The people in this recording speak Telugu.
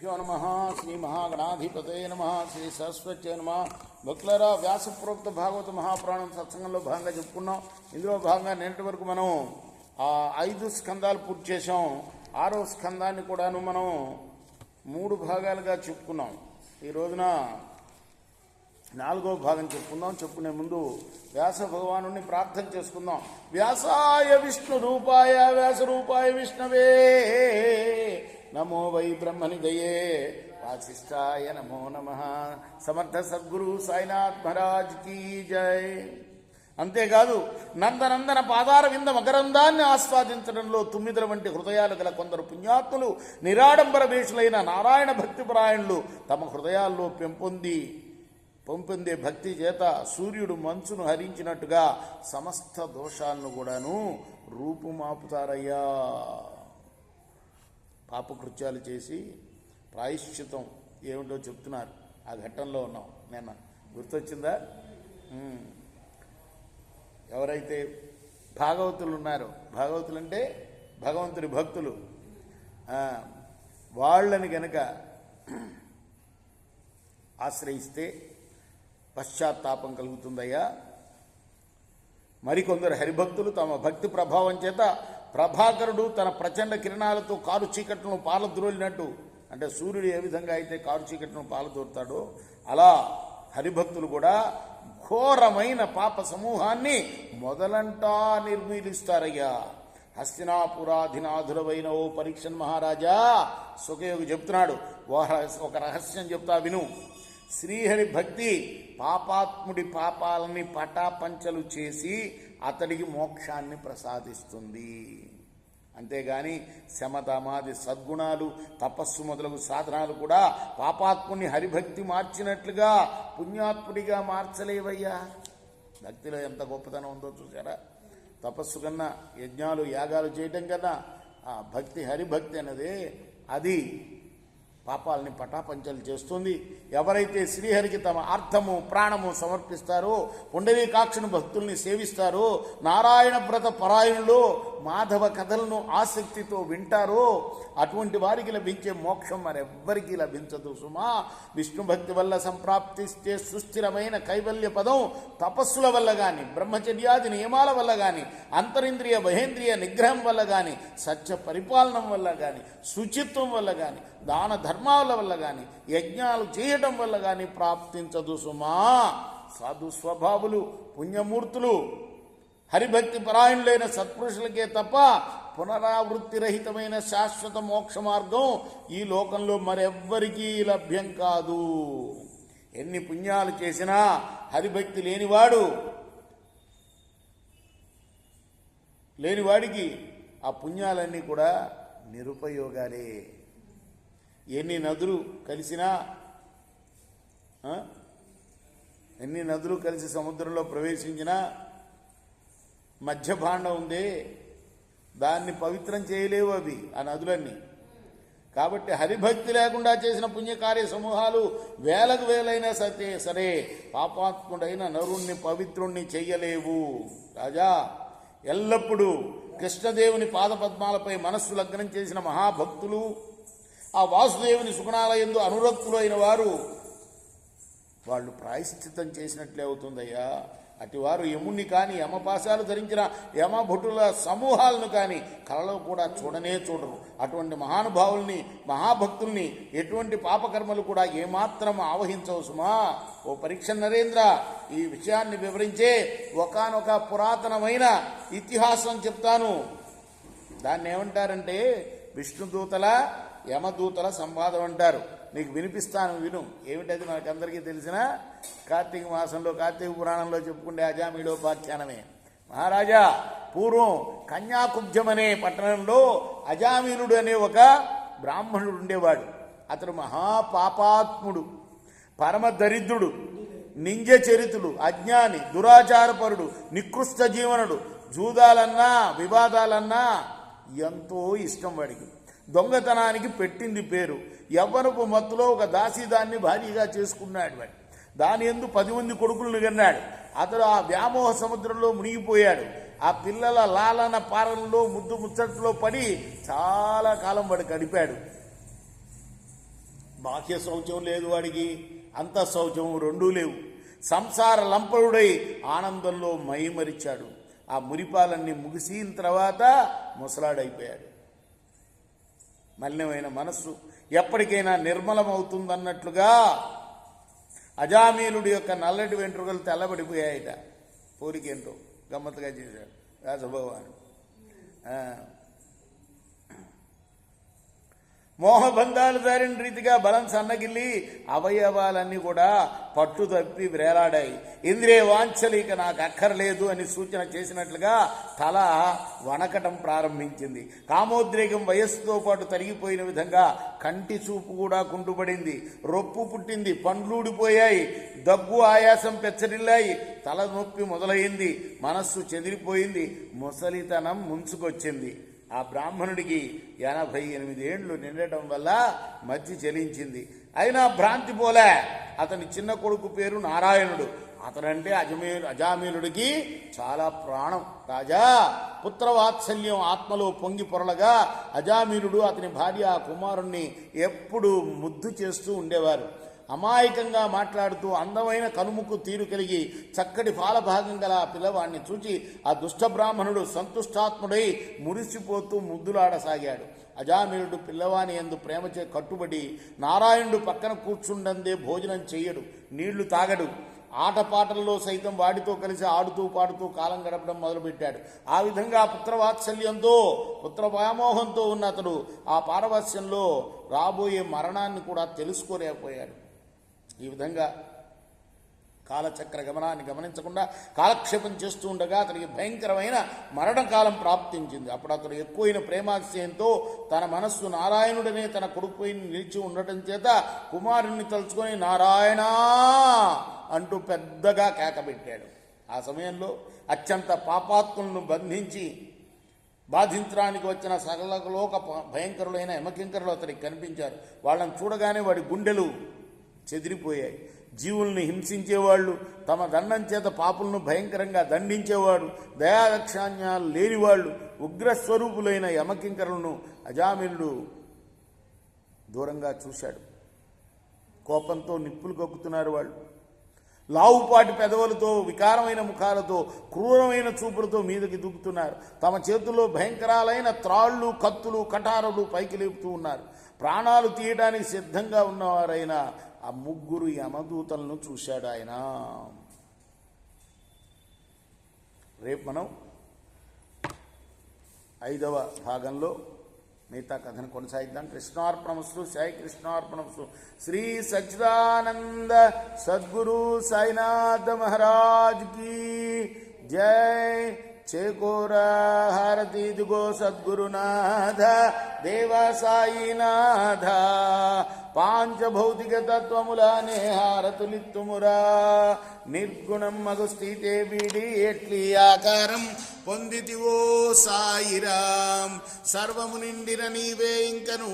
నమ శ్రీ మహాగణాధిపతయ నమ శ్రీ సరస్వతి నమ. భక్తులారా, వ్యాసప్రోక్త భాగవత మహాపురాణం సత్సంగంలో భాగంగా చెప్పుకున్నాం. ఇందులో భాగంగా నేటి వరకు మనం 5 స్కందాలు పూర్తి చేసాం. 6వ స్కందాన్ని కూడాను మనం 3 భాగాలుగా చెప్పుకున్నాం. ఈ రోజున 4వ భాగం చెప్పుకుందాం. చెప్పుకునే ముందు వ్యాస భగవాను ప్రార్థన చేసుకుందాం. వ్యాసాయ విష్ణు రూపాయ వ్యాస రూపాయ విష్ణవే నమో వై బ్రహ్మనిదయే వాసిష్ఠాయ నమో నమః. సమర్థ సద్గురు సాయినాథ్ మహారాజ్ కీ జై. అంతేకాదు, నందనందన పాదార వింద మకరందాన్ని ఆస్వాదించడంలో 9 వంటి హృదయాలు గల కొందరు పుణ్యాత్ములు నిరాడంబర వేషులైన నారాయణ భక్తిపరాయణులు తమ హృదయాల్లో పొంపొందే భక్తి చేత సూర్యుడు మంచును హరించినట్టుగా సమస్త దోషాలను కూడాను రూపుమాపుతారయ్యా. పాపకృత్యాలు చేసి ప్రాయశ్చితం ఏమిటో చెప్తున్నారు. ఆ ఘట్టంలో ఉన్నాం. నిన్న గుర్తొచ్చిందా? ఎవరైతే భాగవతులు ఉన్నారో, భాగవతులు అంటే భగవంతుడి భక్తులు, వాళ్ళని గనక ఆశ్రయిస్తే పశ్చాత్తాపం కలుగుతుందయ్యా. మరికొందరు హరిభక్తులు తమ భక్తి ప్రభావం చేత ప్రభాకరుడు తన ప్రచండ కిరణాలతో కారు చీకట్లను పాలద్రోలినట్టు, అంటే సూర్యుడు ఏ విధంగా అయితే కారు చీకట్లను పాలదోరుతాడో అలా హరిభక్తులు కూడా ఘోరమైన పాప సమూహాన్ని మొదలంటా నిర్మూలిస్తారయ్యా. హస్తినాపురాధినాథులవైన ఓ పరీక్షన్ మహారాజా, సుఖయోగి చెప్తున్నాడు. ఒక రహస్యం చెప్తా విను. శ్రీహరి భక్తి పాపాత్ముడి పాపాలని పటాపంచలు చేసి అతడికి మోక్షాన్ని ప్రసాదిస్తుంది. అంతేగాని శమతమాది సద్గుణాలు, తపస్సు మొదలగు సాధనాలు కూడా పాపాత్ముని హరిభక్తి మార్చినట్లుగా పుణ్యాత్ముడిగా మార్చలేవయ్యా. భక్తిలో ఎంత గొప్పతనం ఉందో చూసారా? తపస్సు కన్నా, యజ్ఞాలు యాగాలు చేయటం కన్నా ఆ భక్తి, హరిభక్తి అన్నదే అది పాపాలని పటాపంచలు చేస్తుంది. ఎవరైతే శ్రీహరికి తమ ఆర్థము ప్రాణము సమర్పిస్తారో, పుండరీకాక్షుని భక్తుల్ని సేవిస్తారో, నారాయణ వ్రత పరాయణులు మాధవ కథలను ఆసక్తితో వింటారో అటువంటి వారికి లభించే మోక్షం మరెవ్వరికీ లభించదు సుమా. విష్ణు భక్తి వల్ల సంప్రాప్తిస్తే సుస్థిరమైన కైవల్య పదం తపస్సుల వల్ల కానీ, బ్రహ్మచర్యాది నియమాల వల్ల కానీ, అంతరింద్రియ బహేంద్రియ నిగ్రహం వల్ల కానీ, సత్య పరిపాలనం వల్ల కానీ, శుచిత్వం వల్ల కానీ, దాన ధర్మాల వల్ల కానీ, యజ్ఞాలు చేయటం వల్ల కానీ ప్రాప్తించదు సుమా. సాధు స్వభావులు, పుణ్యమూర్తులు, హరిభక్తి పరాయణులైన సత్పురుషులకే తప్ప పునరావృత్తిరహితమైన శాశ్వత మోక్ష మార్గం ఈ లోకంలో మరెవ్వరికీ లభ్యం కాదు. ఎన్ని పుణ్యాలు చేసినా హరిభక్తి లేనివాడికి ఆ పుణ్యాలన్నీ కూడా నిరుపయోగాలే. ఎన్ని నదులు కలిసి సముద్రంలో ప్రవేశించినా మధ్య భాండం ఉందే, దాన్ని పవిత్రం చేయలేవు అవి, ఆ నదులన్నీ. కాబట్టి హరిభక్తి లేకుండా చేసిన పుణ్యకార్య సమూహాలు వేలకు వేలైనా సరే పాపాత్ముడైన నరుణ్ణి పవిత్రుణ్ణి చెయ్యలేవు. రాజా, ఎల్లప్పుడూ కృష్ణదేవుని పాదపద్మాలపై మనస్సు లగ్నం చేసిన మహాభక్తులు, ఆ వాసుదేవుని సుగుణాలయందు అనురక్తులు అయిన వాళ్ళు ప్రాయశ్చిత్తం చేసినట్లే అవుతుందయ్యా. అటివారు యముణ్ణి కానీ, యమపాశాలు ధరించిన యమభటుల సమూహాలను కానీ కలలో కూడా చూడరు. అటువంటి మహానుభావుల్ని, మహాభక్తుల్ని ఎటువంటి పాపకర్మలు కూడా ఏమాత్రం ఆవహించవు సుమా. ఓ పరీక్ష నరేంద్ర, ఈ విషయాన్ని వివరించే ఒకానొక పురాతనమైన ఇతిహాసం చెప్తాను. దాన్ని ఏమంటారంటే విష్ణుదూతల యమదూతల సంవాదం అంటారు. నీకు వినిపిస్తాను, విను. ఏమిటది మనకందరికీ తెలిసిన కార్తీక మాసంలో, కార్తీక పురాణంలో చెప్పుకుంటే అజామీడోపాఖ్యానమే. మహారాజా, పూర్వం కన్యాకుబ్జం అనే పట్టణంలో అజామీనుడు అనే ఒక బ్రాహ్మణుడు ఉండేవాడు. అతడు మహాపాపాత్ముడు, పరమ దరిద్రుడు, నింజచరితుడు, అజ్ఞాని, దురాచారపరుడు, నికృష్ట జీవనుడు. జూదాలన్నా వివాదాలన్నా ఎంతో ఇష్టం వాడికి. దొంగతనానికి పెట్టింది పేరు. యవ్వనపు మత్తులో ఒక దాసీదాన్ని భార్యగా చేసుకున్నాడు. వాడు దాని యందు 10 మంది కొడుకులను కన్నాడు. అతడు ఆ వ్యామోహ సముద్రంలో మునిగిపోయాడు. ఆ పిల్లల లాలన పాలనలో ముద్దు ముచ్చట్లో పడి చాలా కాలం వాడు గడిపాడు. బాహ్య శౌచం లేదు వాడికి, అంతఃశౌచం రెండూ లేవు. సంసార లంపలుడై ఆనందంలో మైమరిచాడు. ఆ మురిపాలన్నీ ముగిసిన తర్వాత ముసలాడైపోయాడు. మలినమైన మనస్సు ఎప్పటికైనా నిర్మలమవుతుందన్నట్లుగా అజామీలుడి యొక్క నల్లటి వెంట్రుకలు తెల్లబడిపోయాయిట. పోలికేంటో గమ్మత్తుగా చేశాడు వ్యాసభగవానుడు. మోహబంధాలు జారిన రీతిగా బలం సన్నగిల్లి అవయవాలన్నీ కూడా పట్టు తప్పి వేలాడాయి. ఇంద్రియ వాంఛలు ఇక నాకు అక్కర్లేదు అని సూచన చేసినట్లుగా తల వణకటం ప్రారంభించింది. కామోద్రేకం వయస్సుతో పాటు తరిగిపోయిన విధంగా కంటి చూపు కూడా కుంటుపడింది. రొప్పు పుట్టింది, పండ్లూడిపోయాయి, దగ్గు ఆయాసం పెచ్చరిల్లాయి, తల నొప్పి మొదలైంది, మనస్సు చెదిరిపోయింది, ముసలితనం ముంచుకొచ్చింది. ఆ బ్రాహ్మణుడికి 88 ఏళ్ళు నిండటం వల్ల మతి చెలించింది. అయినా భ్రాంతి పోలే. అతని చిన్న కొడుకు పేరు నారాయణుడు. అతనంటే అజామీలుడికి చాలా ప్రాణం. రాజా, పుత్రవాత్సల్యం ఆత్మలో పొంగి పొరలగా అజామీలుడు అతని భార్య ఆ కుమారుణ్ణి ఎప్పుడు ముద్దు చేస్తూ ఉండేవారు. అమాయకంగా మాట్లాడుతూ అందమైన కనుముక్కు తీరు కలిగి చక్కటి పాలభాగం గల ఆ పిల్లవాడిని చూచి ఆ దుష్ట బ్రాహ్మణుడు సంతుష్టాత్ముడై మురిసిపోతూ ముద్దులాడసాగాడు. అజామీలుడు పిల్లవాని యందు ప్రేమచే కట్టుబడి నారాయణుడు పక్కన కూర్చుండందే భోజనం చెయ్యడు, నీళ్లు తాగడు. ఆటపాటల్లో సైతం వాడితో కలిసి ఆడుతూ పాడుతూ కాలం గడపడం మొదలుపెట్టాడు. ఆ విధంగా పుత్రవాత్సల్యంతో పుత్రవ్యామోహంతో ఉన్న అతడు ఆ పారవస్యంలో రాబోయే మరణాన్ని కూడా తెలుసుకోలేకపోయాడు. ఈ విధంగా కాలచక్ర గమనాన్ని గమనించకుండా కాలక్షేపం చేస్తూ ఉండగా అతనికి భయంకరమైన మరణకాలం ప్రాప్తించింది. అప్పుడు అతడు ఎక్కువైన ప్రేమాశయంతో తన మనస్సు నారాయణుడనే తన కొడుకుపై నిలిచి ఉండటం చేత కుమారుణ్ణి తలుచుకొని నారాయణ అంటూ పెద్దగా కేకబెట్టాడు. ఆ సమయంలో అత్యంత పాపాత్ములను బాధించడానికి వచ్చిన సకలలోక భయంకరులైన యమకింకరులు అతనికి కనిపించారు. వాళ్ళని చూడగానే వాడి గుండెలు చెదిరిపోయాయి. జీవుల్ని హింసించేవాళ్ళు, తమ దండం చేత పాపులను భయంకరంగా దండించేవాడు, దయాదక్షాణ్యాలు లేనివాళ్ళు, ఉగ్రస్వరూపులైన యమకింకరులను అజామిలుడు దూరంగా చూశాడు. కోపంతో నిప్పులు కక్కుతున్నారు వాళ్ళు. లావుపాటి పెదవులతో, వికారమైన ముఖాలతో, క్రూరమైన చూపులతో మీదకి దూకుతున్నారు. తమ చేతుల్లో భయంకరాలైన త్రాళ్ళు, కత్తులు, కటారులు పైకి లేపుతూ ఉన్నారు. ప్రాణాలు తీయడానికి సిద్ధంగా ఉన్నవారైన ఆ ముగ్గురు యమదూతలను చూశాడు ఆయన. రేపు మనం 5వ భాగంలో మిగతా కథను కొనసాగిద్దాం. కృష్ణార్పణమస్తు. సాయి కృష్ణార్పణమస్తు. శ్రీ సచ్చిదానంద సద్గురు సాయినాథ్ మహారాజ్ కీ జై. చేకోరా హారతి దిగో సద్గురునాథ దేవ సాయినాథ. పాంచభౌతిక తత్వములానే హారతులిత్తుమురా. నిర్గుణం మగు స్థితే వీడి ఎట్లి ఆకారం పొందితివో సాయిరాం. సర్వము నిండిన నీవే ఇంకను